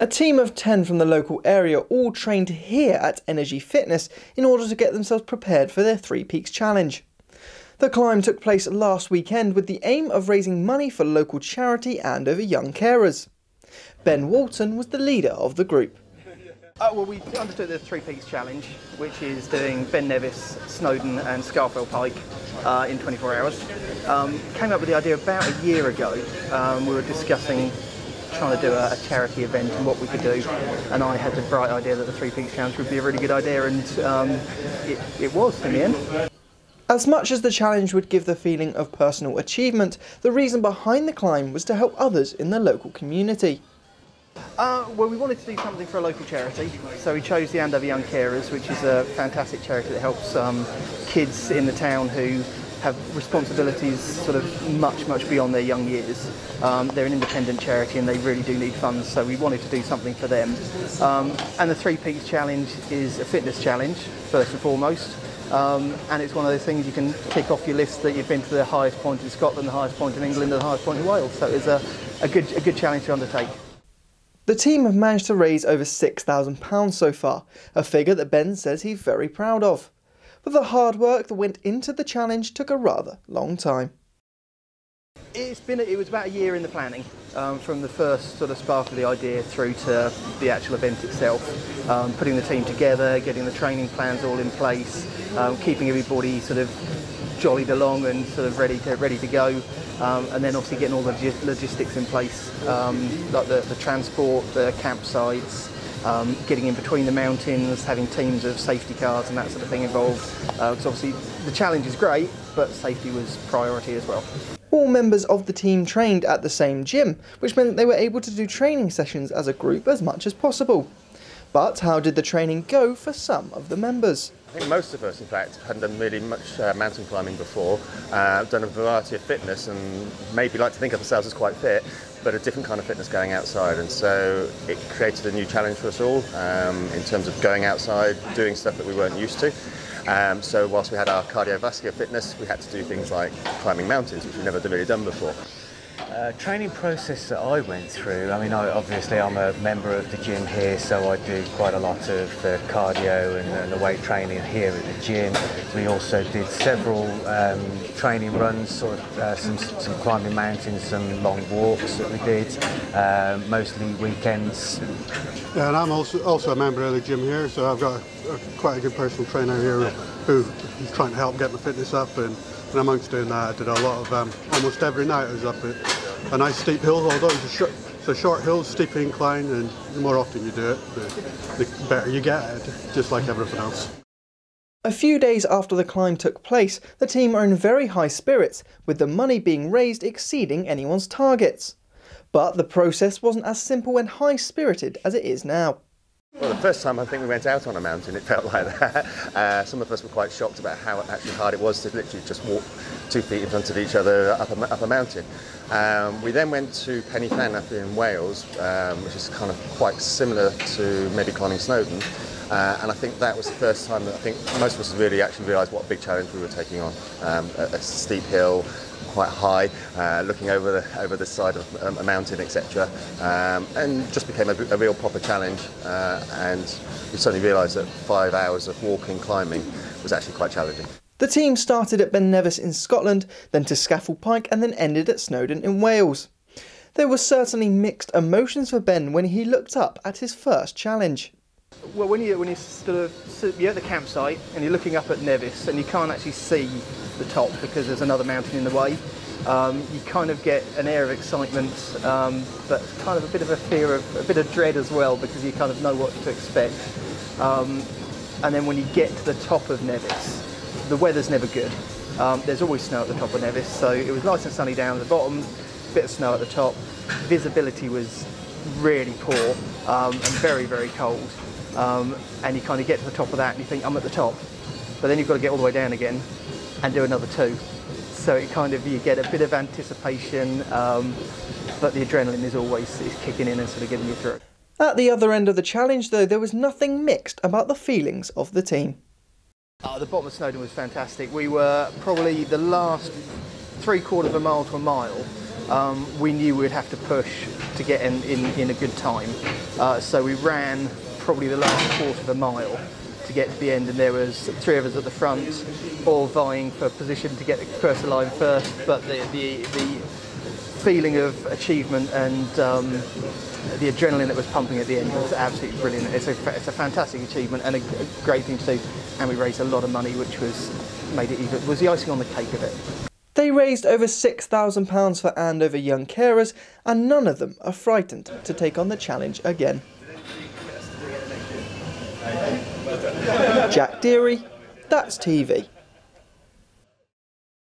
A team of 10 from the local area all trained here at Energy Fitness in order to get themselves prepared for their Three Peaks Challenge. The climb took place last weekend with the aim of raising money for local charity Andover Young Carers. Ben Walton was the leader of the group. Well, we undertook the Three Peaks Challenge, which is doing Ben Nevis, Snowdon and Scaffell Pike in 24 hours. Came up with the idea about a year ago. We were discussing trying to do a charity event and what we could do, and I had the bright idea that the Three Peaks Challenge would be a really good idea, and it was in the end. As much as the challenge would give the feeling of personal achievement, the reason behind the climb was to help others in the local community. Well, we wanted to do something for a local charity, so we chose the Andover Young Carers, which is a fantastic charity that helps kids in the town who have responsibilities sort of much beyond their young years. They're an independent charity and they really do need funds, so we wanted to do something for them. And the Three Peaks Challenge is a fitness challenge, first and foremost. And it's one of those things you can tick off your list that you've been to the highest point in Scotland, the highest point in England and the highest point in Wales. So it's a good challenge to undertake. The team have managed to raise over £6,000 so far, a figure that Ben says he's very proud of. But the hard work that went into the challenge took a rather long time. It was about a year in the planning, from the first sort of spark of the idea through to the actual event itself. Putting the team together, getting the training plans all in place, keeping everybody sort of jollied along and sort of ready to go, and then obviously getting all the logistics in place, like the transport, the campsites, getting in between the mountains, having teams of safety cars and that sort of thing involved, because obviously the challenge is great, but safety was priority as well. All members of the team trained at the same gym, which meant they were able to do training sessions as a group as much as possible. But how did the training go for some of the members? I think most of us, in fact, hadn't done really much mountain climbing before, done a variety of fitness and maybe like to think of ourselves as quite fit, but a different kind of fitness going outside, and so it created a new challenge for us all in terms of going outside, doing stuff that we weren't used to. So whilst we had our cardiovascular fitness, we had to do things like climbing mountains, which we've never really done before. Training process that I went through, I mean, obviously I'm a member of the gym here, so I do quite a lot of cardio and the weight training here at the gym. We also did several training runs, sort of some climbing mountains, some long walks that we did, mostly weekends. Yeah, and I'm also a member of the gym here, so I've got quite a good personal trainer here who's trying to help get my fitness up, and amongst doing that I did a lot of, almost every night I was up at a nice steep hill, although it's a short hill, steep incline, and the more often you do it, the better you get at it, just like everything else. A few days after the climb took place, the team are in very high spirits, with the money being raised exceeding anyone's targets. But the process wasn't as simple and high-spirited as it is now. Well, the first time I think we went out on a mountain, it felt like that. Some of us were quite shocked about how actually hard it was to literally just walk 2 feet in front of each other up a mountain. We then went to Pen up in Wales, which is kind of quite similar to maybe climbing Snowdon. And I think that was the first time that I think most of us really actually realised what a big challenge we were taking on. A steep hill, quite high, looking over the side of a mountain, etc. And just became a real proper challenge. And we suddenly realised that 5 hours of walking, climbing was actually quite challenging. The team started at Ben Nevis in Scotland, then to Scaffell Pike and then ended at Snowdon in Wales. There were certainly mixed emotions for Ben when he looked up at his first challenge. Well, when you're at the campsite and you're looking up at Nevis and you can't actually see the top because there's another mountain in the way, you kind of get an air of excitement, but kind of a bit of a fear of, a bit of dread as well, because you kind of know what to expect. And then when you get to the top of Nevis, the weather's never good. There's always snow at the top of Nevis, so it was nice and sunny down at the bottom, a bit of snow at the top. Visibility was really poor and very cold. And you kind of get to the top of that and you think, I'm at the top. But then you've got to get all the way down again and do another 2. So it kind of, you get a bit of anticipation, but the adrenaline is kicking in and sort of getting you through. At the other end of the challenge though, there was nothing mixed about the feelings of the team. The bottom of Snowdon was fantastic. We were probably the last 3/4 of a mile to a mile we knew we'd have to push to get in a good time. So we ran probably the last quarter of a mile to get to the end, and there was 3 of us at the front, all vying for position to get across the line first. But the feeling of achievement and the adrenaline that was pumping at the end was absolutely brilliant. It's a fantastic achievement and a great thing to do, and we raised a lot of money, which was the icing on the cake of it. They raised over £6,000 for Andover young carers, and none of them are frightened to take on the challenge again. Jack Deary, That's TV.